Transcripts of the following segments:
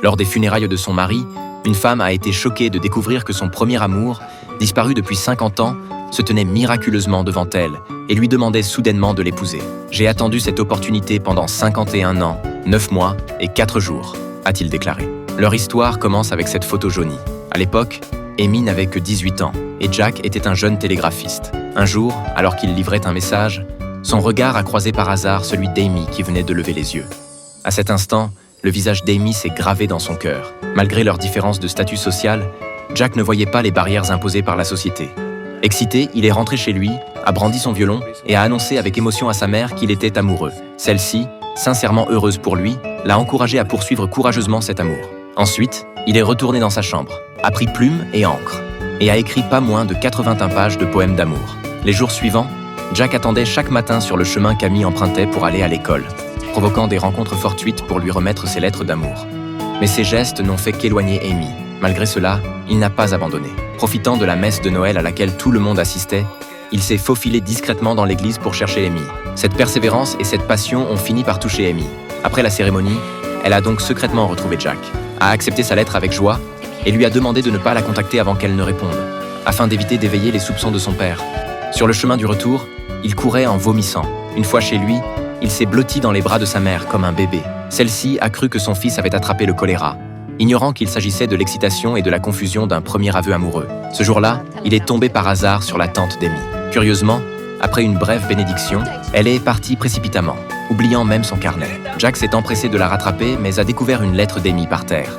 Lors des funérailles de son mari, une femme a été choquée de découvrir que son premier amour, disparu depuis 50 ans, se tenait miraculeusement devant elle et lui demandait soudainement de l'épouser. « J'ai attendu cette opportunité pendant 51 ans, 9 mois et 4 jours », a-t-il déclaré. Leur histoire commence avec cette photo jaunie. À l'époque, Amy n'avait que 18 ans et Jack était un jeune télégraphiste. Un jour, alors qu'il livrait un message, son regard a croisé par hasard celui d'Amy qui venait de lever les yeux. À cet instant, le visage d'Amy s'est gravé dans son cœur. Malgré leur différence de statut social, Jack ne voyait pas les barrières imposées par la société. Excité, il est rentré chez lui, a brandi son violon et a annoncé avec émotion à sa mère qu'il était amoureux. Celle-ci, sincèrement heureuse pour lui, l'a encouragé à poursuivre courageusement cet amour. Ensuite, il est retourné dans sa chambre, a pris plume et encre, et a écrit pas moins de 81 pages de poèmes d'amour. Les jours suivants, Jack attendait chaque matin sur le chemin qu'Amy empruntait pour aller à l'école, provoquant des rencontres fortuites pour lui remettre ses lettres d'amour. Mais ces gestes n'ont fait qu'éloigner Amy. Malgré cela, il n'a pas abandonné. Profitant de la messe de Noël à laquelle tout le monde assistait, il s'est faufilé discrètement dans l'église pour chercher Amy. Cette persévérance et cette passion ont fini par toucher Amy. Après la cérémonie, elle a donc secrètement retrouvé Jack, a accepté sa lettre avec joie et lui a demandé de ne pas la contacter avant qu'elle ne réponde, afin d'éviter d'éveiller les soupçons de son père. Sur le chemin du retour, il courait en vomissant. Une fois chez lui, il s'est blotti dans les bras de sa mère comme un bébé. Celle-ci a cru que son fils avait attrapé le choléra, ignorant qu'il s'agissait de l'excitation et de la confusion d'un premier aveu amoureux. Ce jour-là, il est tombé par hasard sur la tante d'Amy. Curieusement, après une brève bénédiction, elle est partie précipitamment, oubliant même son carnet. Jack s'est empressé de la rattraper, mais a découvert une lettre d'Amy par terre.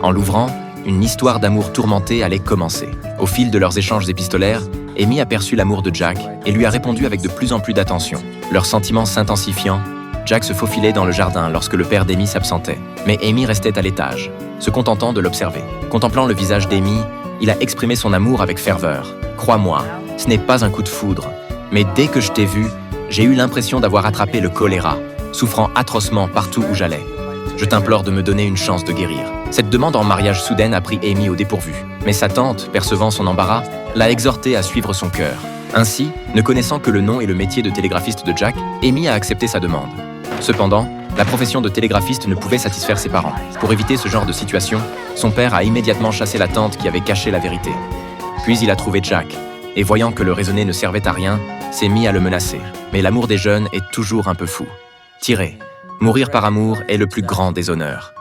En l'ouvrant, une histoire d'amour tourmentée allait commencer. Au fil de leurs échanges épistolaires, Amy a perçu l'amour de Jack et lui a répondu avec de plus en plus d'attention. Leurs sentiments s'intensifiant, Jack se faufilait dans le jardin lorsque le père d'Amy s'absentait. Mais Amy restait à l'étage, se contentant de l'observer. Contemplant le visage d'Amy, il a exprimé son amour avec ferveur. « Crois-moi, ce n'est pas un coup de foudre, mais dès que je t'ai vu, j'ai eu l'impression d'avoir attrapé le choléra, souffrant atrocement partout où j'allais. Je t'implore de me donner une chance de guérir. » Cette demande en mariage soudaine a pris Amy au dépourvu. Mais sa tante, percevant son embarras, l'a exhortée à suivre son cœur. Ainsi, ne connaissant que le nom et le métier de télégraphiste de Jack, Amy a accepté sa demande. Cependant, la profession de télégraphiste ne pouvait satisfaire ses parents. Pour éviter ce genre de situation, son père a immédiatement chassé la tante qui avait caché la vérité. Puis il a trouvé Jack, et voyant que le raisonner ne servait à rien, s'est mis à le menacer. Mais l'amour des jeunes est toujours un peu fou. Tirez, mourir par amour est le plus grand des honneurs.